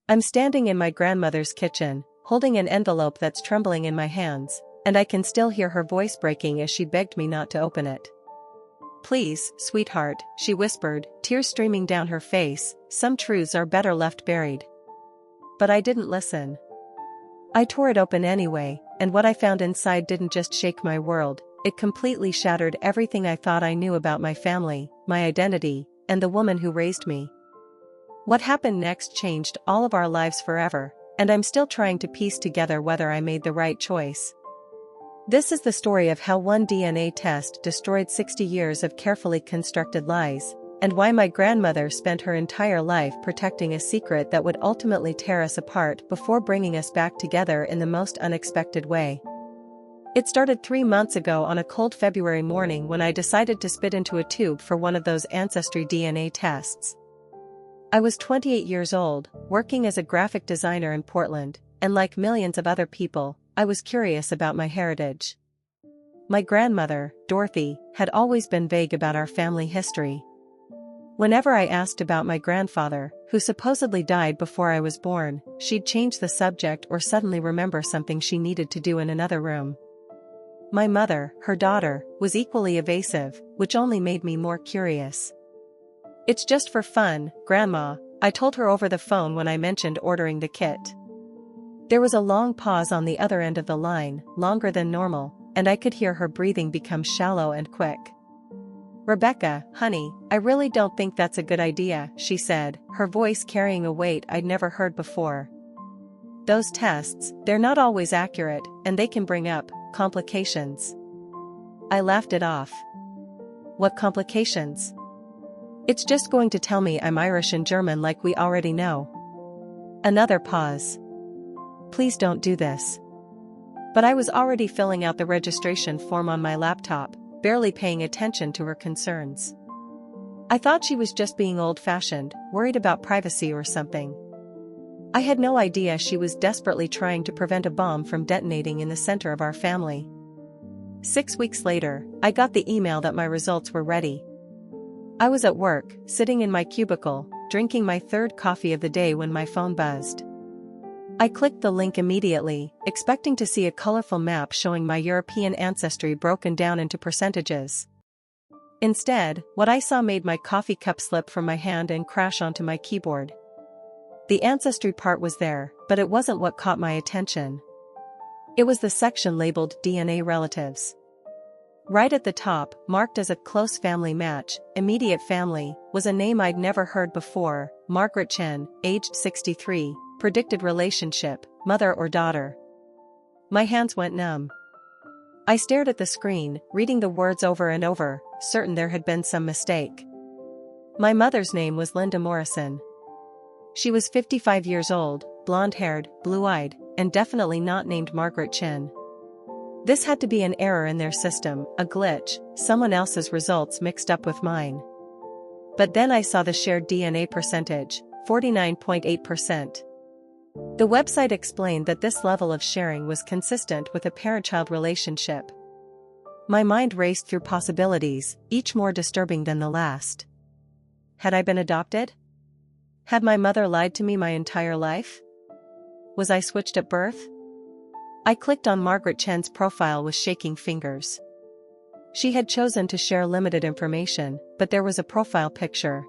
I'm standing in my grandmother's kitchen, holding an envelope that's trembling in my hands, and I can still hear her voice breaking as she begged me not to open it. "Please, sweetheart," she whispered, tears streaming down her face, "some truths are better left buried." But I didn't listen. I tore it open anyway, and what I found inside didn't just shake my world, it completely shattered everything I thought I knew about my family, my identity, and the woman who raised me. What happened next changed all of our lives forever, and I'm still trying to piece together whether I made the right choice. This is the story of how one DNA test destroyed 60 years of carefully constructed lies, and why my grandmother spent her entire life protecting a secret that would ultimately tear us apart before bringing us back together in the most unexpected way. It started 3 months ago on a cold February morning when I decided to spit into a tube for one of those ancestry DNA tests. I was 28 years old, working as a graphic designer in Portland, and like millions of other people, I was curious about my heritage. My grandmother, Dorothy, had always been vague about our family history. Whenever I asked about my grandfather, who supposedly died before I was born, she'd change the subject or suddenly remember something she needed to do in another room. My mother, her daughter, was equally evasive, which only made me more curious. "It's just for fun, Grandma," I told her over the phone when I mentioned ordering the kit. There was a long pause on the other end of the line, longer than normal, and I could hear her breathing become shallow and quick. "Rebecca, honey, I really don't think that's a good idea," she said, her voice carrying a weight I'd never heard before. "Those tests, they're not always accurate, and they can bring up complications." I laughed it off. "What complications?" "It's just going to tell me I'm Irish and German like we already know." Another pause. "Please don't do this." But I was already filling out the registration form on my laptop, barely paying attention to her concerns. I thought she was just being old-fashioned, worried about privacy or something. I had no idea she was desperately trying to prevent a bomb from detonating in the center of our family. 6 weeks later, I got the email that my results were ready. I was at work, sitting in my cubicle, drinking my third coffee of the day when my phone buzzed. I clicked the link immediately, expecting to see a colorful map showing my European ancestry broken down into percentages. Instead, what I saw made my coffee cup slip from my hand and crash onto my keyboard. The ancestry part was there, but it wasn't what caught my attention. It was the section labeled DNA relatives. Right at the top, marked as a close family match, immediate family, was a name I'd never heard before, Margaret Chen, aged 63, predicted relationship, mother or daughter. My hands went numb. I stared at the screen, reading the words over and over, certain there had been some mistake. My mother's name was Linda Morrison. She was 55 years old, blonde-haired, blue-eyed, and definitely not named Margaret Chen. This had to be an error in their system, a glitch, someone else's results mixed up with mine. But then I saw the shared DNA percentage, 49.8%. The website explained that this level of sharing was consistent with a parent-child relationship. My mind raced through possibilities, each more disturbing than the last. Had I been adopted? Had my mother lied to me my entire life? Was I switched at birth? I clicked on Margaret Chen's profile with shaking fingers. She had chosen to share limited information, but there was a profile picture.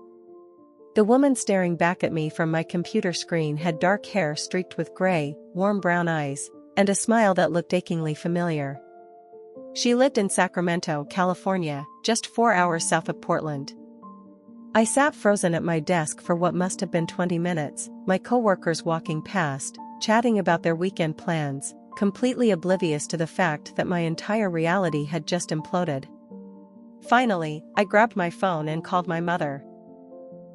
The woman staring back at me from my computer screen had dark hair streaked with gray, warm brown eyes, and a smile that looked achingly familiar. She lived in Sacramento, California, just 4 hours south of Portland. I sat frozen at my desk for what must have been 20 minutes, my coworkers walking past, chatting about their weekend plans, completely oblivious to the fact that my entire reality had just imploded. Finally, I grabbed my phone and called my mother.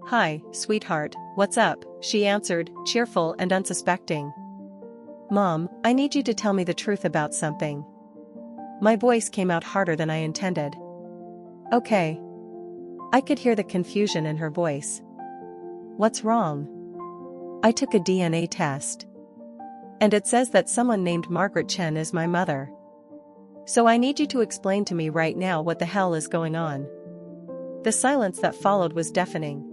"Hi, sweetheart, what's up?" she answered, cheerful and unsuspecting. "Mom, I need you to tell me the truth about something." My voice came out harder than I intended. "Okay." I could hear the confusion in her voice. "What's wrong?" "I took a DNA test. And it says that someone named Margaret Chen is my mother. So I need you to explain to me right now what the hell is going on." The silence that followed was deafening.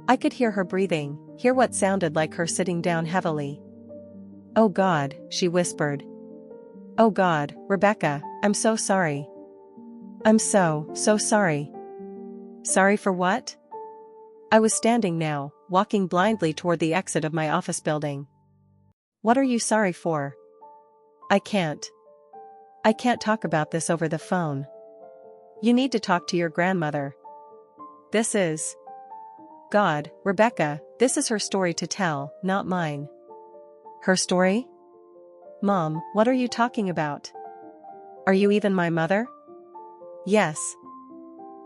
I could hear her breathing, hear what sounded like her sitting down heavily. "Oh God," she whispered. "Oh God, Rebecca, I'm so sorry. I'm so sorry." Sorry for what? I was standing now, walking blindly toward the exit of my office building. "What are you sorry for?" I can't talk about this over the phone. You need to talk to your grandmother. This is God, Rebecca, this is her story to tell, not mine." Her story? Mom, what are you talking about? Are you even my mother? Yes.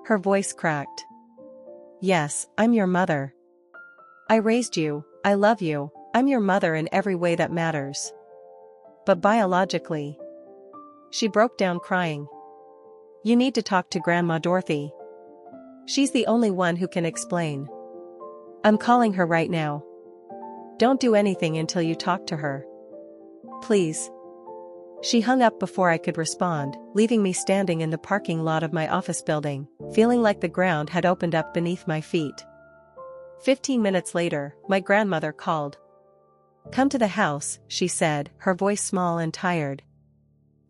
Her voice cracked. Yes, I'm your mother. I raised you, I love you, I'm your mother in every way that matters. But biologically. She broke down crying. You need to talk to Grandma Dorothy. She's the only one who can explain. I'm calling her right now. Don't do anything until you talk to her. Please. She hung up before I could respond, leaving me standing in the parking lot of my office building, feeling like the ground had opened up beneath my feet. 15 minutes later, my grandmother called. Come to the house, she said, her voice small and tired.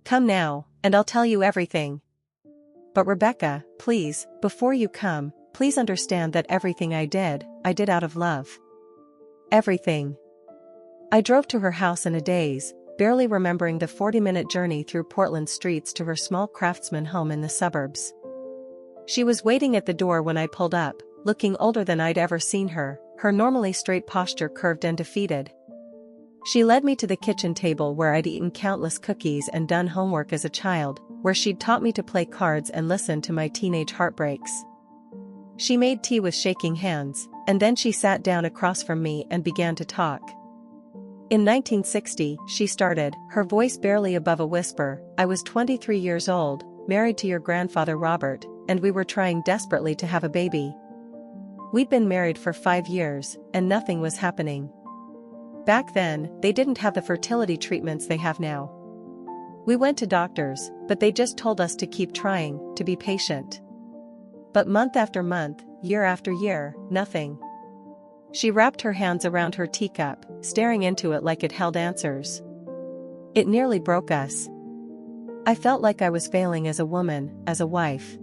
Come now, and I'll tell you everything. But Rebecca, please, before you come, please understand that everything I did out of love. Everything. I drove to her house in a daze, barely remembering the 40-minute journey through Portland streets to her small craftsman home in the suburbs. She was waiting at the door when I pulled up, looking older than I'd ever seen her, her normally straight posture curved and defeated. She led me to the kitchen table where I'd eaten countless cookies and done homework as a child, where she'd taught me to play cards and listen to my teenage heartbreaks. She made tea with shaking hands, and then she sat down across from me and began to talk. In 1960, she started, her voice barely above a whisper, I was 23 years old, married to your grandfather Robert, and we were trying desperately to have a baby. We'd been married for 5 years, and nothing was happening. Back then, they didn't have the fertility treatments they have now. We went to doctors, but they just told us to keep trying, to be patient. But month after month, year after year, nothing. She wrapped her hands around her teacup, staring into it like it held answers. It nearly broke us. I felt like I was failing as a woman, as a wife.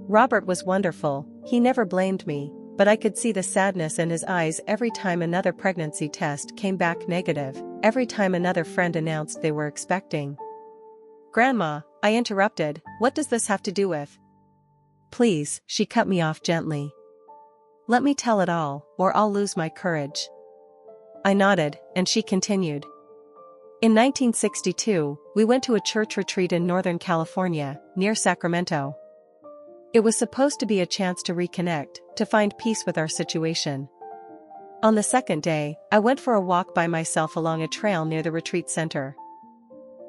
Robert was wonderful, he never blamed me, but I could see the sadness in his eyes every time another pregnancy test came back negative, every time another friend announced they were expecting. Grandma, I interrupted, what does this have to do with? Please, she cut me off gently. Let me tell it all, or I'll lose my courage. I nodded, and she continued. In 1962, we went to a church retreat in Northern California, near Sacramento. It was supposed to be a chance to reconnect, to find peace with our situation. On the second day, I went for a walk by myself along a trail near the retreat center.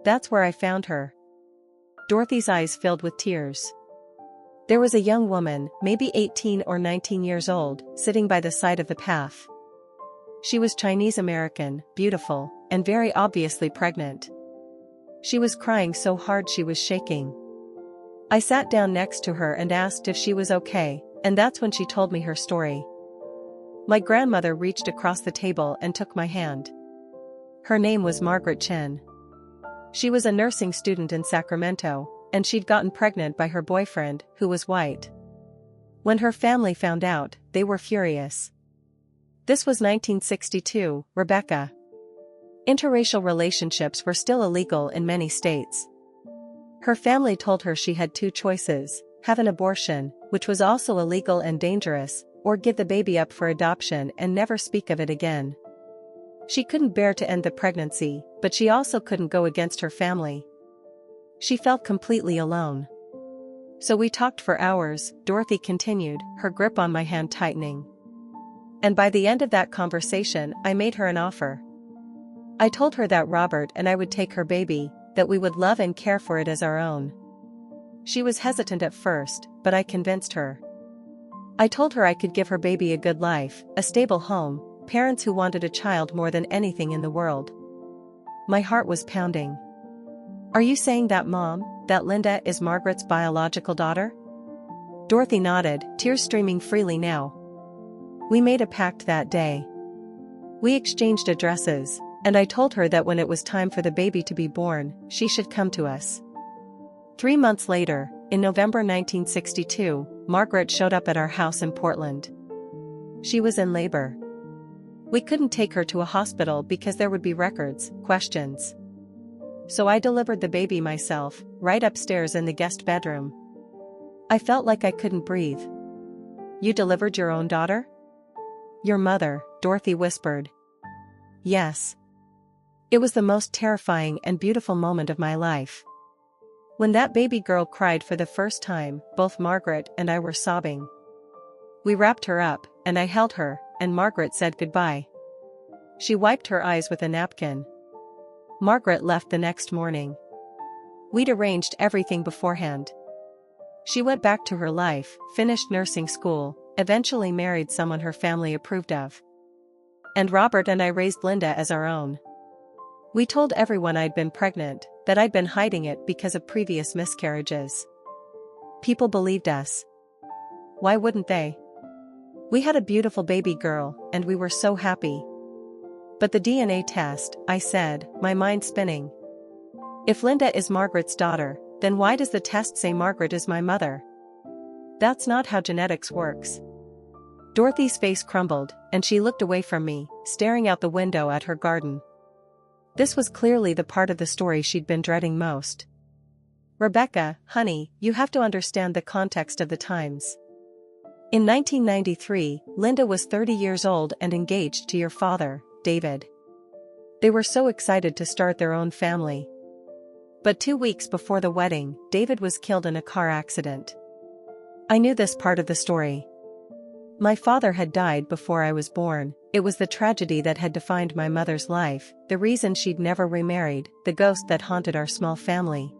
That's where I found her. Dorothy's eyes filled with tears. There was a young woman, maybe 18 or 19 years old, sitting by the side of the path. She was Chinese American, beautiful, and very obviously pregnant. She was crying so hard she was shaking. I sat down next to her and asked if she was okay, and that's when she told me her story. My grandmother reached across the table and took my hand. Her name was Margaret Chen. She was a nursing student in Sacramento, and she'd gotten pregnant by her boyfriend, who was white. When her family found out, they were furious. This was 1962, Rebecca. Interracial relationships were still illegal in many states. Her family told her she had 2 choices, have an abortion, which was also illegal and dangerous, or give the baby up for adoption and never speak of it again. She couldn't bear to end the pregnancy, but she also couldn't go against her family. She felt completely alone. So we talked for hours, Dorothy continued, her grip on my hand tightening. And by the end of that conversation, I made her an offer. I told her that Robert and I would take her baby, that we would love and care for it as our own. She was hesitant at first, but I convinced her. I told her I could give her baby a good life, a stable home, parents who wanted a child more than anything in the world. My heart was pounding. Are you saying that Mom, that Linda is Margaret's biological daughter? Dorothy nodded, tears streaming freely now. We made a pact that day. We exchanged addresses, and I told her that when it was time for the baby to be born, she should come to us. 3 months later, in November 1962, Margaret showed up at our house in Portland. She was in labor. We couldn't take her to a hospital because there would be records, questions. So I delivered the baby myself, right upstairs in the guest bedroom. I felt like I couldn't breathe. "You delivered your own daughter?" "Your mother," Dorothy whispered. "Yes." It was the most terrifying and beautiful moment of my life. When that baby girl cried for the first time, both Margaret and I were sobbing. We wrapped her up, and I held her, and Margaret said goodbye. She wiped her eyes with a napkin. Margaret left the next morning. We'd arranged everything beforehand. She went back to her life, finished nursing school, eventually married someone her family approved of. And Robert and I raised Linda as our own. We told everyone I'd been pregnant, that I'd been hiding it because of previous miscarriages. People believed us. Why wouldn't they? We had a beautiful baby girl, and we were so happy. But the DNA test, I said, my mind spinning. If Linda is Margaret's daughter, then why does the test say Margaret is my mother? That's not how genetics works. Dorothy's face crumbled, and she looked away from me, staring out the window at her garden. This was clearly the part of the story she'd been dreading most. "Rebecca, honey, you have to understand the context of the times. In 1993, Linda was 30 years old and engaged to your father, David. They were so excited to start their own family. But 2 weeks before the wedding, David was killed in a car accident. I knew this part of the story. My father had died before I was born. It was the tragedy that had defined my mother's life, the reason she'd never remarried, the ghost that haunted our small family.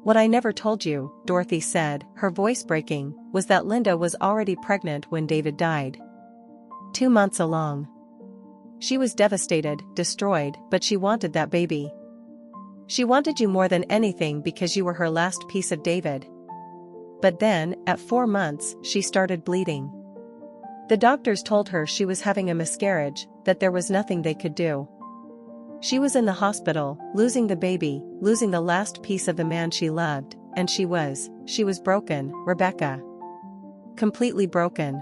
What I never told you," Dorothy said, her voice breaking, "was that Linda was already pregnant when David died. 2 months along. She was devastated, destroyed, but she wanted that baby. She wanted you more than anything because you were her last piece of David. But then, at 4 months, she started bleeding. The doctors told her she was having a miscarriage, that there was nothing they could do. She was in the hospital, losing the baby, losing the last piece of the man she loved, and she was broken, Rebecca. Completely broken."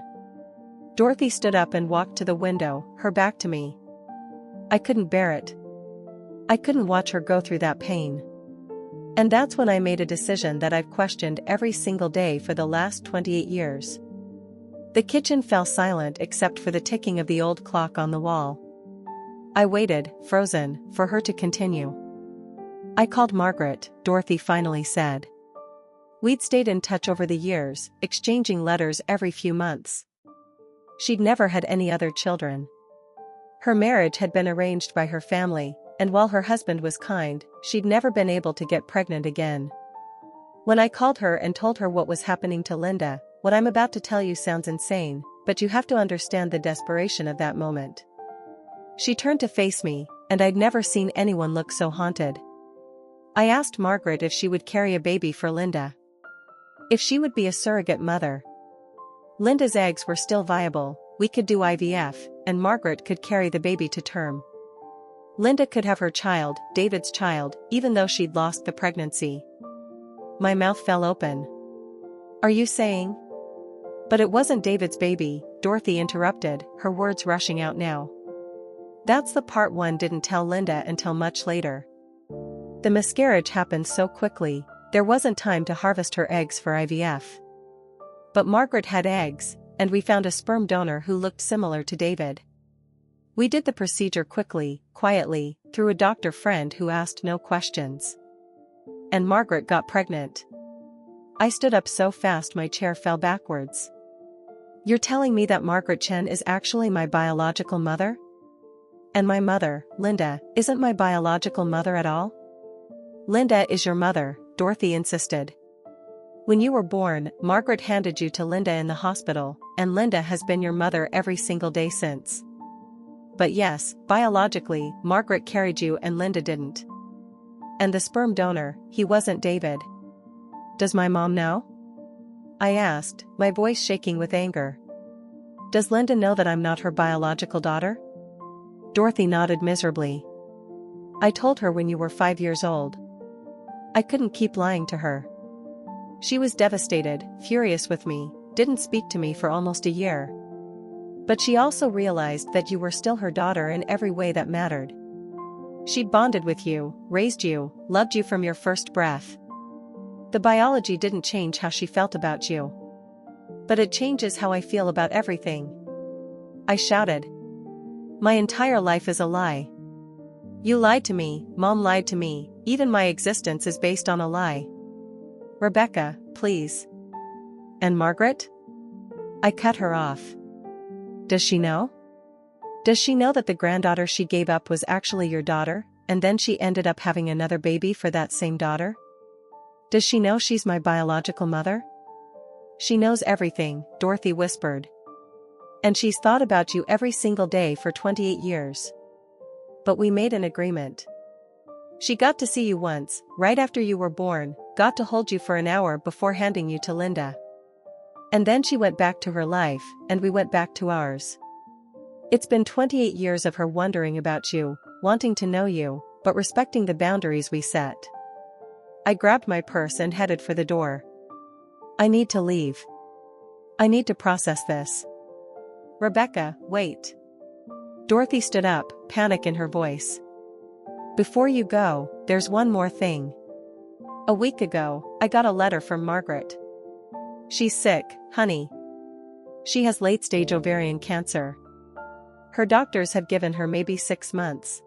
Dorothy stood up and walked to the window, her back to me. I couldn't bear it. I couldn't watch her go through that pain. And that's when I made a decision that I've questioned every single day for the last 28 years. The kitchen fell silent except for the ticking of the old clock on the wall. I waited, frozen, for her to continue. "I called Margaret," Dorothy finally said. We'd stayed in touch over the years, exchanging letters every few months. She'd never had any other children. Her marriage had been arranged by her family, and while her husband was kind, she'd never been able to get pregnant again. When I called her and told her what was happening to Linda, what I'm about to tell you sounds insane, but you have to understand the desperation of that moment. She turned to face me, and I'd never seen anyone look so haunted. I asked Margaret if she would carry a baby for Linda. If she would be a surrogate mother. Linda's eggs were still viable, we could do IVF, and Margaret could carry the baby to term. Linda could have her child, David's child, even though she'd lost the pregnancy. My mouth fell open. "Are you saying?" "But it wasn't David's baby," Dorothy interrupted, her words rushing out now. That's the part one didn't tell Linda until much later. The miscarriage happened so quickly, there wasn't time to harvest her eggs for IVF. But Margaret had eggs, and we found a sperm donor who looked similar to David. We did the procedure quickly, quietly, through a doctor friend who asked no questions. And Margaret got pregnant. I stood up so fast my chair fell backwards. "You're telling me that Margaret Chen is actually my biological mother? And my mother, Linda, isn't my biological mother at all?" "Linda is your mother," Dorothy insisted. "When you were born, Margaret handed you to Linda in the hospital, and Linda has been your mother every single day since. But yes, biologically, Margaret carried you and Linda didn't. And the sperm donor, he wasn't David. Does my mom know?" I asked, my voice shaking with anger. Does Linda know that I'm not her biological daughter? Dorothy nodded miserably. I told her when you were 5 years old. I couldn't keep lying to her. She was devastated, furious with me, didn't speak to me for almost a year. But she also realized that you were still her daughter in every way that mattered. She'd bonded with you, raised you, loved you from your first breath. The biology didn't change how she felt about you. But it changes how I feel about everything. I shouted. My entire life is a lie. You lied to me, Mom lied to me, even my existence is based on a lie. Rebecca, please. And Margaret? I cut her off. Does she know? Does she know that the granddaughter she gave up was actually your daughter, and then she ended up having another baby for that same daughter? Does she know she's my biological mother? She knows everything, Dorothy whispered. And she's thought about you every single day for 28 years. But we made an agreement. She got to see you once, right after you were born, got to hold you for an hour before handing you to Linda. And then she went back to her life, and we went back to ours. It's been 28 years of her wondering about you, wanting to know you, but respecting the boundaries we set. I grabbed my purse and headed for the door. I need to leave. I need to process this. Rebecca, wait. Dorothy stood up, panic in her voice. Before you go, there's one more thing. A week ago, I got a letter from Margaret. She's sick, honey. She has late-stage ovarian cancer. Her doctors have given her maybe 6 months.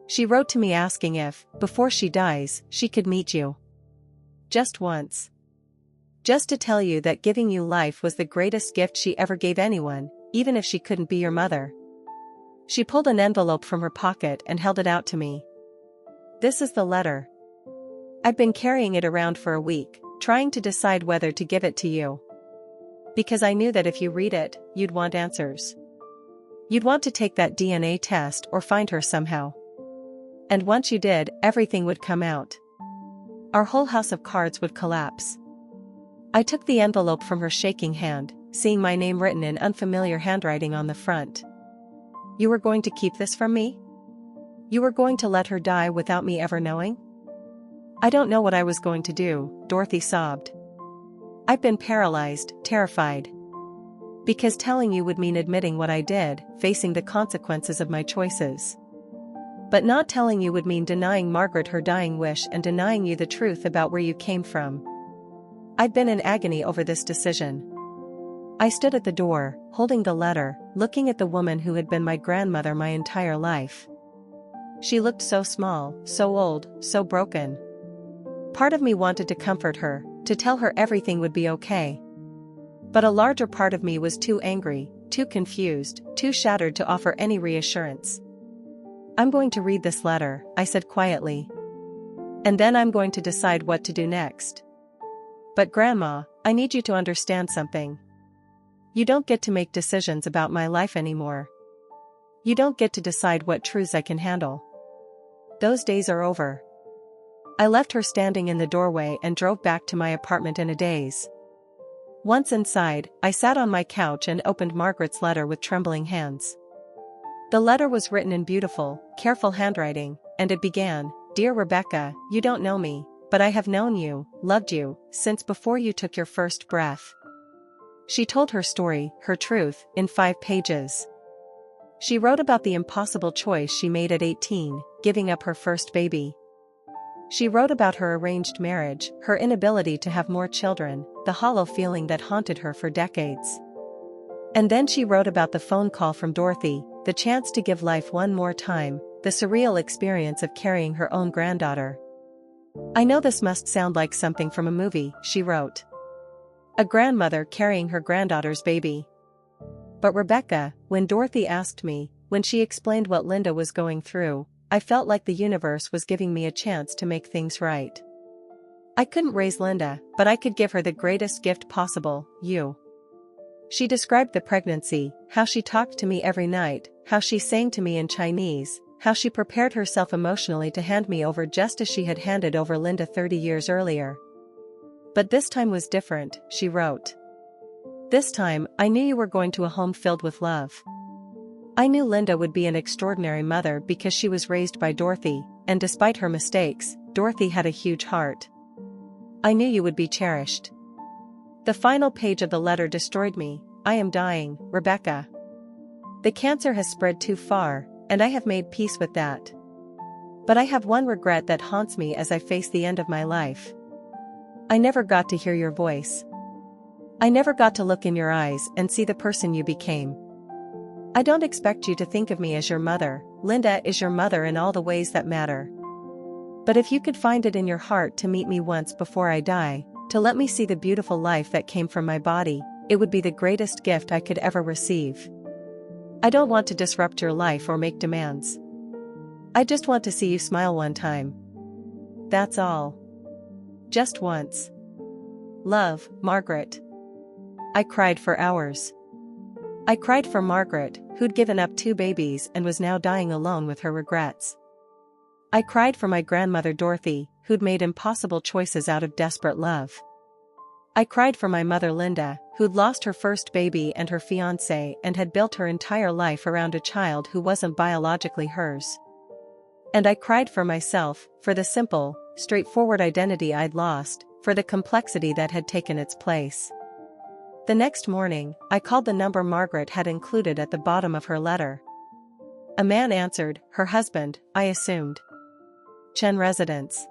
She wrote to me asking if, before she dies, she could meet you. Just once. Just to tell you that giving you life was the greatest gift she ever gave anyone, even if she couldn't be your mother. She pulled an envelope from her pocket and held it out to me. This is the letter. I've been carrying it around for a week, trying to decide whether to give it to you. Because I knew that if you read it, you'd want answers. You'd want to take that DNA test or find her somehow. And once you did, everything would come out. Our whole house of cards would collapse. I took the envelope from her shaking hand, seeing my name written in unfamiliar handwriting on the front. You were going to keep this from me? You were going to let her die without me ever knowing? I don't know what I was going to do, Dorothy sobbed. I've been paralyzed, terrified. Because telling you would mean admitting what I did, facing the consequences of my choices. But not telling you would mean denying Margaret her dying wish and denying you the truth about where you came from. I've been in agony over this decision. I stood at the door, holding the letter, looking at the woman who had been my grandmother my entire life. She looked so small, so old, so broken. Part of me wanted to comfort her, to tell her everything would be okay. But a larger part of me was too angry, too confused, too shattered to offer any reassurance. I'm going to read this letter, I said quietly. And then I'm going to decide what to do next. But Grandma, I need you to understand something. You don't get to make decisions about my life anymore. You don't get to decide what truths I can handle. Those days are over. I left her standing in the doorway and drove back to my apartment in a daze. Once inside, I sat on my couch and opened Margaret's letter with trembling hands. The letter was written in beautiful, careful handwriting, and it began, Dear Rebecca, you don't know me, but I have known you, loved you, since before you took your first breath. She told her story, her truth, in 5 pages. She wrote about the impossible choice she made at 18, giving up her first baby. She wrote about her arranged marriage, her inability to have more children, the hollow feeling that haunted her for decades. And then she wrote about the phone call from Dorothy, the chance to give life one more time, the surreal experience of carrying her own granddaughter. I know this must sound like something from a movie, she wrote. A grandmother carrying her granddaughter's baby. But Rebecca, when Dorothy asked me, when she explained what Linda was going through, I felt like the universe was giving me a chance to make things right. I couldn't raise Linda, but I could give her the greatest gift possible, you. She described the pregnancy, how she talked to me every night, how she sang to me in Chinese, how she prepared herself emotionally to hand me over just as she had handed over Linda 30 years earlier. But this time was different, she wrote. This time, I knew you were going to a home filled with love. I knew Linda would be an extraordinary mother because she was raised by Dorothy, and despite her mistakes, Dorothy had a huge heart. I knew you would be cherished. The final page of the letter destroyed me. I am dying, Rebecca. The cancer has spread too far, and I have made peace with that. But I have one regret that haunts me as I face the end of my life. I never got to hear your voice. I never got to look in your eyes and see the person you became. I don't expect you to think of me as your mother. Linda is your mother in all the ways that matter. But if you could find it in your heart to meet me once before I die, to let me see the beautiful life that came from my body, it would be the greatest gift I could ever receive. I don't want to disrupt your life or make demands. I just want to see you smile one time. That's all. Just once. Love, Margaret. I cried for hours. I cried for Margaret, who'd given up 2 babies and was now dying alone with her regrets. I cried for my grandmother Dorothy, who'd made impossible choices out of desperate love. I cried for my mother Linda, who'd lost her first baby and her fiancé and had built her entire life around a child who wasn't biologically hers. And I cried for myself, for the simple, straightforward identity I'd lost, for the complexity that had taken its place. The next morning, I called the number Margaret had included at the bottom of her letter. A man answered, her husband, I assumed. Chen residence.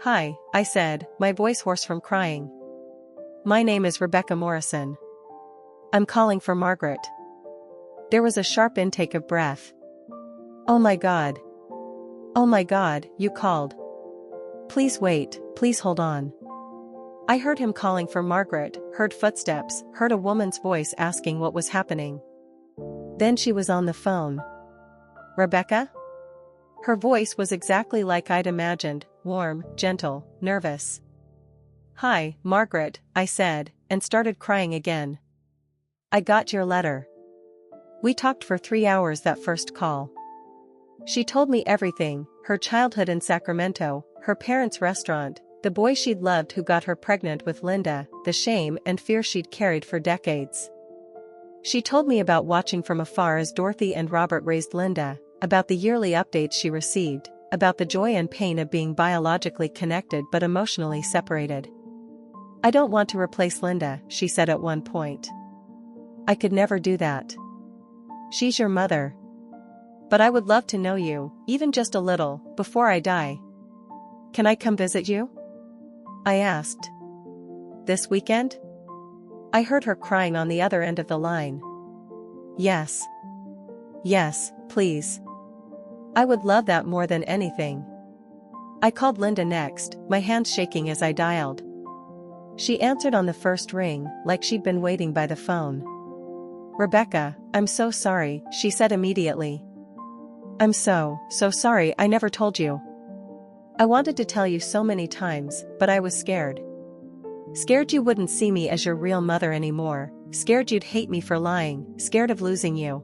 Hi, I said, my voice hoarse from crying. My name is Rebecca Morrison. I'm calling for Margaret. There was a sharp intake of breath. Oh my God. Oh my God, you called. Please wait, please hold on. I heard him calling for Margaret, heard footsteps, heard a woman's voice asking what was happening. Then she was on the phone. Rebecca? Her voice was exactly like I'd imagined, warm, gentle, nervous. Hi, Margaret, I said, and started crying again. I got your letter. We talked for 3 hours that first call. She told me everything, her childhood in Sacramento, her parents' restaurant, the boy she'd loved who got her pregnant with Linda, the shame and fear she'd carried for decades. She told me about watching from afar as Dorothy and Robert raised Linda, about the yearly updates she received, about the joy and pain of being biologically connected but emotionally separated. I don't want to replace Linda, she said at one point. I could never do that. She's your mother. But I would love to know you, even just a little, before I die. Can I come visit you? I asked. This weekend? I heard her crying on the other end of the line. Yes. Yes, please. I would love that more than anything. I called Linda next, my hands shaking as I dialed. She answered on the first ring, like she'd been waiting by the phone. Rebecca, I'm so sorry, she said immediately. I'm so sorry I never told you. I wanted to tell you so many times, but I was scared. Scared you wouldn't see me as your real mother anymore, scared you'd hate me for lying, scared of losing you.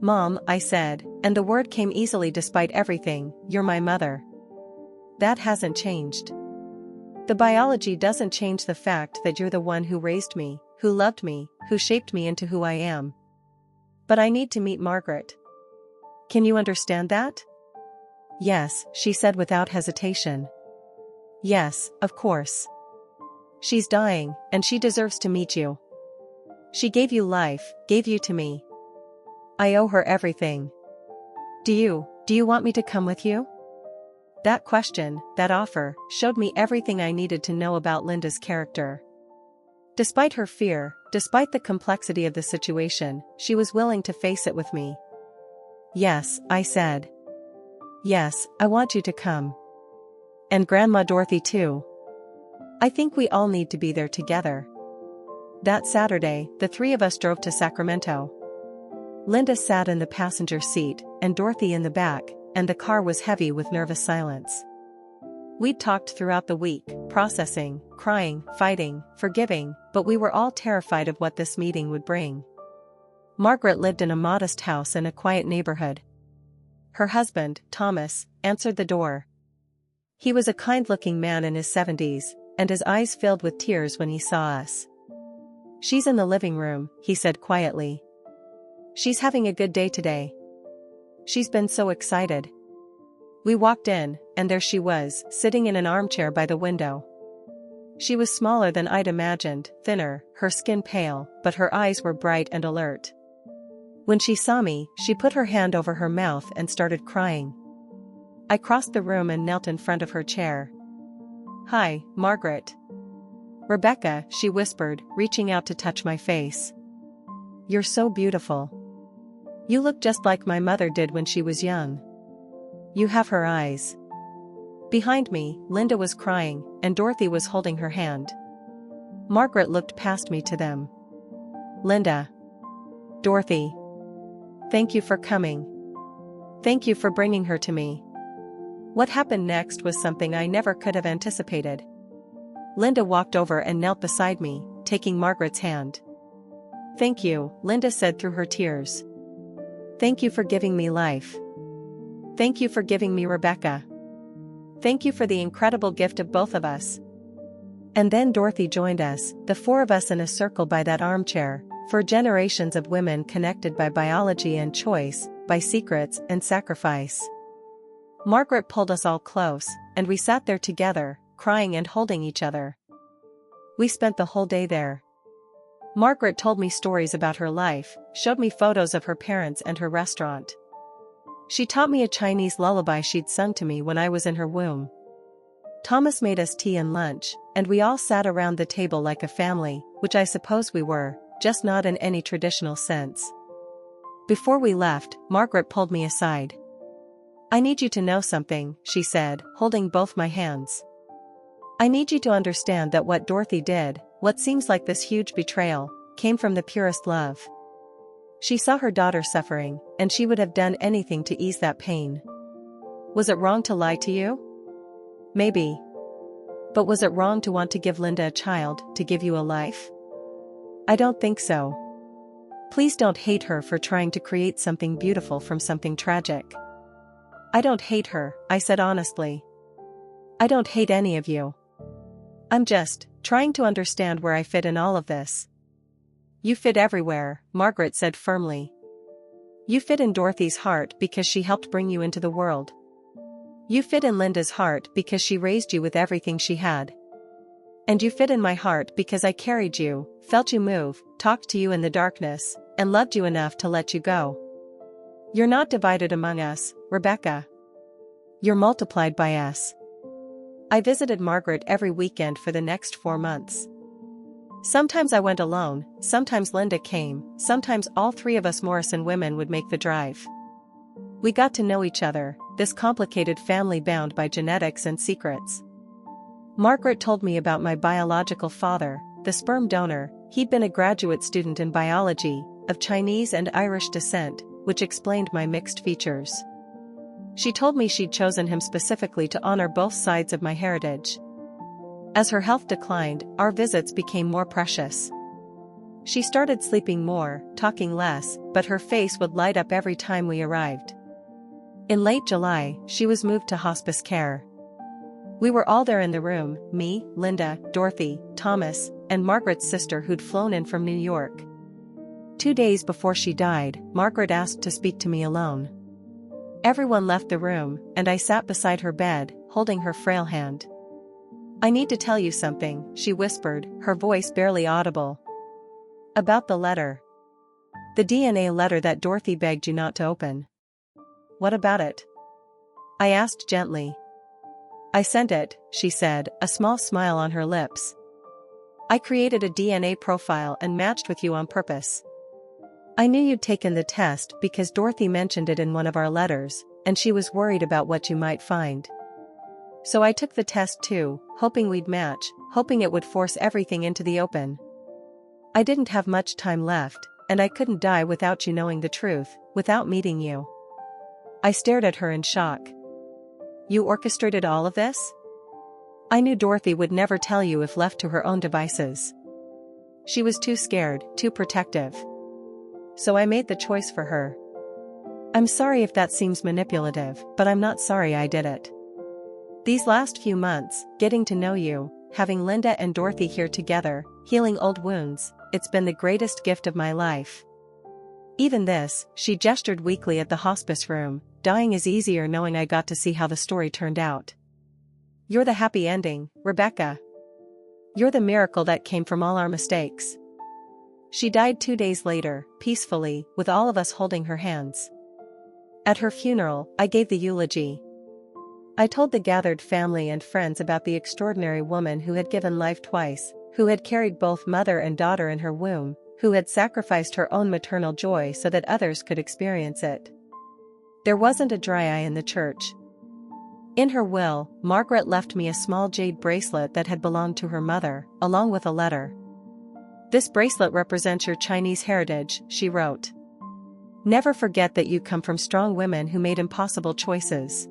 Mom, I said, and the word came easily despite everything, you're my mother. That hasn't changed. The biology doesn't change the fact that you're the one who raised me, who loved me, who shaped me into who I am. But I need to meet Margaret. Can you understand that? Yes, she said without hesitation. Yes, of course. She's dying, and she deserves to meet you. She gave you life, gave you to me. I owe her everything. Do you want me to come with you? That question, that offer, showed me everything I needed to know about Linda's character. Despite her fear, despite the complexity of the situation, she was willing to face it with me. Yes, I said. Yes, I want you to come. And Grandma Dorothy too. I think we all need to be there together. That Saturday, the 3 of us drove to Sacramento. Linda sat in the passenger seat, and Dorothy in the back, and the car was heavy with nervous silence. We'd talked throughout the week, processing, crying, fighting, forgiving, but we were all terrified of what this meeting would bring. Margaret lived in a modest house in a quiet neighborhood. Her husband, Thomas, answered the door. He was a kind-looking man in his 70s, and his eyes filled with tears when he saw us. She's in the living room, he said quietly. She's having a good day today. She's been so excited. We walked in, and there she was, sitting in an armchair by the window. She was smaller than I'd imagined, thinner, her skin pale, but her eyes were bright and alert. When she saw me, she put her hand over her mouth and started crying. I crossed the room and knelt in front of her chair. "Hi, Margaret." "Rebecca," she whispered, reaching out to touch my face. "You're so beautiful. You look just like my mother did when she was young. You have her eyes." Behind me, Linda was crying, and Dorothy was holding her hand. Margaret looked past me to them. "Linda. Dorothy. Thank you for coming. Thank you for bringing her to me." What happened next was something I never could have anticipated. Linda walked over and knelt beside me, taking Margaret's hand. "Thank you," Linda said through her tears. "Thank you for giving me life. Thank you for giving me Rebecca. Thank you for the incredible gift of both of us." And then Dorothy joined us, the four of us in a circle by that armchair, for generations of women connected by biology and choice, by secrets and sacrifice. Margaret pulled us all close, and we sat there together, crying and holding each other. We spent the whole day there. Margaret told me stories about her life, showed me photos of her parents and her restaurant. She taught me a Chinese lullaby she'd sung to me when I was in her womb. Thomas made us tea and lunch, and we all sat around the table like a family, which I suppose we were, just not in any traditional sense. Before we left, Margaret pulled me aside. "I need you to know something," she said, holding both my hands. "I need you to understand that what Dorothy did, what seems like this huge betrayal, came from the purest love. She saw her daughter suffering, and she would have done anything to ease that pain. Was it wrong to lie to you? Maybe. But was it wrong to want to give Linda a child, to give you a life? I don't think so. Please don't hate her for trying to create something beautiful from something tragic." "I don't hate her," I said honestly. "I don't hate any of you. I'm just trying to understand where I fit in all of this." "You fit everywhere," Margaret said firmly. "You fit in Dorothy's heart because she helped bring you into the world. You fit in Linda's heart because she raised you with everything she had. And you fit in my heart because I carried you, felt you move, talked to you in the darkness, and loved you enough to let you go. You're not divided among us, Rebecca. You're multiplied by us." I visited Margaret every weekend for the next 4 months. Sometimes I went alone, sometimes Linda came, sometimes all three of us Morrison women would make the drive. We got to know each other, this complicated family bound by genetics and secrets. Margaret told me about my biological father, the sperm donor. He'd been a graduate student in biology, of Chinese and Irish descent, which explained my mixed features. She told me she'd chosen him specifically to honor both sides of my heritage. As her health declined, our visits became more precious. She started sleeping more, talking less, but her face would light up every time we arrived. In late July, she was moved to hospice care. We were all there in the room, me, Linda, Dorothy, Thomas, and Margaret's sister who'd flown in from New York. 2 days before she died, Margaret asked to speak to me alone. Everyone left the room, and I sat beside her bed, holding her frail hand. "I need to tell you something," she whispered, her voice barely audible. "About the letter. The DNA letter that Dorothy begged you not to open." "What about it?" I asked gently. "I sent it," she said, a small smile on her lips. "I created a DNA profile and matched with you on purpose. I knew you'd taken the test because Dorothy mentioned it in one of our letters, and she was worried about what you might find. So I took the test too, hoping we'd match, hoping it would force everything into the open. I didn't have much time left, and I couldn't die without you knowing the truth, without meeting you." I stared at her in shock. "You orchestrated all of this?" "I knew Dorothy would never tell you if left to her own devices. She was too scared, too protective. So I made the choice for her. I'm sorry if that seems manipulative, but I'm not sorry I did it. These last few months, getting to know you, having Linda and Dorothy here together, healing old wounds, it's been the greatest gift of my life. Even this, she gestured weakly at the hospice room, dying is easier knowing I got to see how the story turned out. You're the happy ending, Rebecca. You're the miracle that came from all our mistakes. She died 2 days later, peacefully, with all of us holding her hands. At her funeral, I gave the eulogy. I told the gathered family and friends about the extraordinary woman who had given life twice, who had carried both mother and daughter in her womb, who had sacrificed her own maternal joy so that others could experience it. There wasn't a dry eye in the church. In her will, Margaret left me a small jade bracelet that had belonged to her mother, along with a letter. This bracelet represents your Chinese heritage, she wrote. Never forget that you come from strong women who made impossible choices.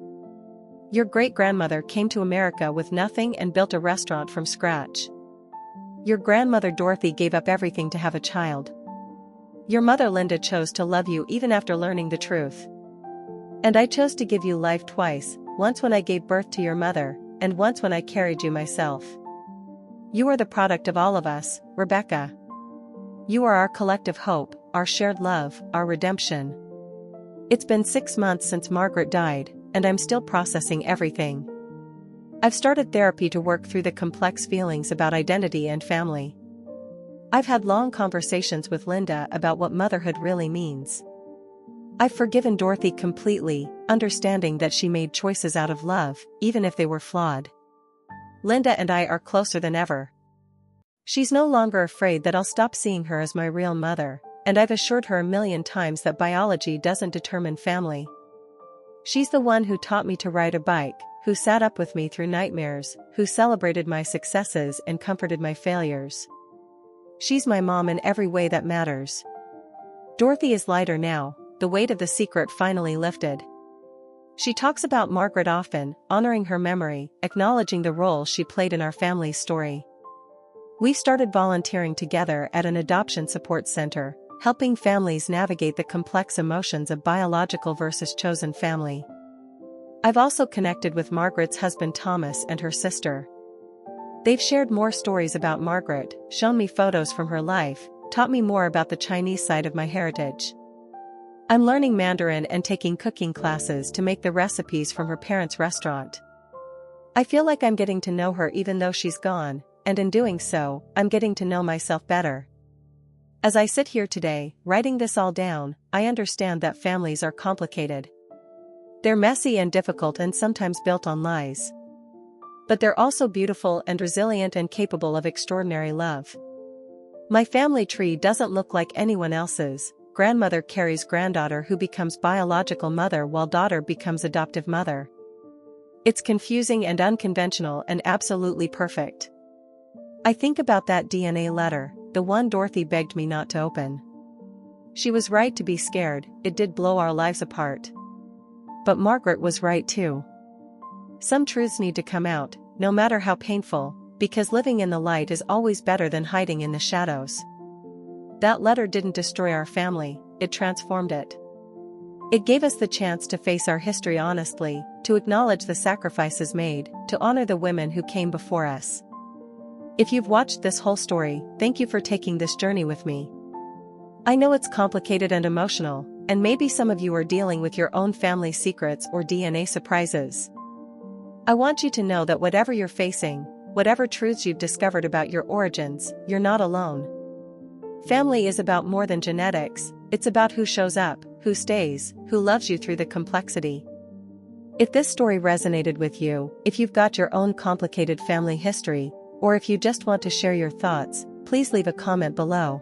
Your great-grandmother came to America with nothing and built a restaurant from scratch. Your grandmother Dorothy gave up everything to have a child. Your mother Linda chose to love you even after learning the truth. And I chose to give you life twice, once when I gave birth to your mother, and once when I carried you myself. You are the product of all of us, Rebecca. You are our collective hope, our shared love, our redemption. It's been 6 months since Margaret died, and I'm still processing everything. I've started therapy to work through the complex feelings about identity and family. I've had long conversations with Linda about what motherhood really means. I've forgiven Dorothy completely, understanding that she made choices out of love, even if they were flawed. Linda and I are closer than ever. She's no longer afraid that I'll stop seeing her as my real mother, and I've assured her a million times that biology doesn't determine family. She's the one who taught me to ride a bike, who sat up with me through nightmares, who celebrated my successes and comforted my failures. She's my mom in every way that matters. Dorothy is lighter now, the weight of the secret finally lifted. She talks about Margaret often, honoring her memory, acknowledging the role she played in our family's story. We started volunteering together at an adoption support center, helping families navigate the complex emotions of biological versus chosen family. I've also connected with Margaret's husband Thomas and her sister. They've shared more stories about Margaret, shown me photos from her life, taught me more about the Chinese side of my heritage. I'm learning Mandarin and taking cooking classes to make the recipes from her parents' restaurant. I feel like I'm getting to know her even though she's gone, and in doing so, I'm getting to know myself better. As I sit here today, writing this all down, I understand that families are complicated. They're messy and difficult and sometimes built on lies. But they're also beautiful and resilient and capable of extraordinary love. My family tree doesn't look like anyone else's. Grandmother carries granddaughter who becomes biological mother while daughter becomes adoptive mother. It's confusing and unconventional and absolutely perfect. I think about that DNA letter, the one Dorothy begged me not to open. She was right to be scared, it did blow our lives apart. But Margaret was right too. Some truths need to come out, no matter how painful, because living in the light is always better than hiding in the shadows. That letter didn't destroy our family, it transformed it. It gave us the chance to face our history honestly, to acknowledge the sacrifices made, to honor the women who came before us. If you've watched this whole story, thank you for taking this journey with me. I know it's complicated and emotional, and maybe some of you are dealing with your own family secrets or DNA surprises. I want you to know that whatever you're facing, whatever truths you've discovered about your origins, you're not alone. Family is about more than genetics, it's about who shows up, who stays, who loves you through the complexity. If this story resonated with you, if you've got your own complicated family history, or if you just want to share your thoughts, please leave a comment below.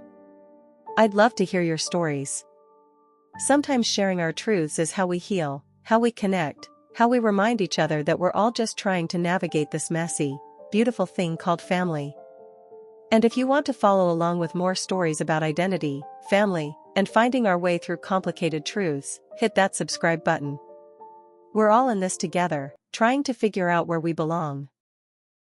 I'd love to hear your stories. Sometimes sharing our truths is how we heal, how we connect, how we remind each other that we're all just trying to navigate this messy, beautiful thing called family. And if you want to follow along with more stories about identity, family, and finding our way through complicated truths, hit that subscribe button. We're all in this together, trying to figure out where we belong.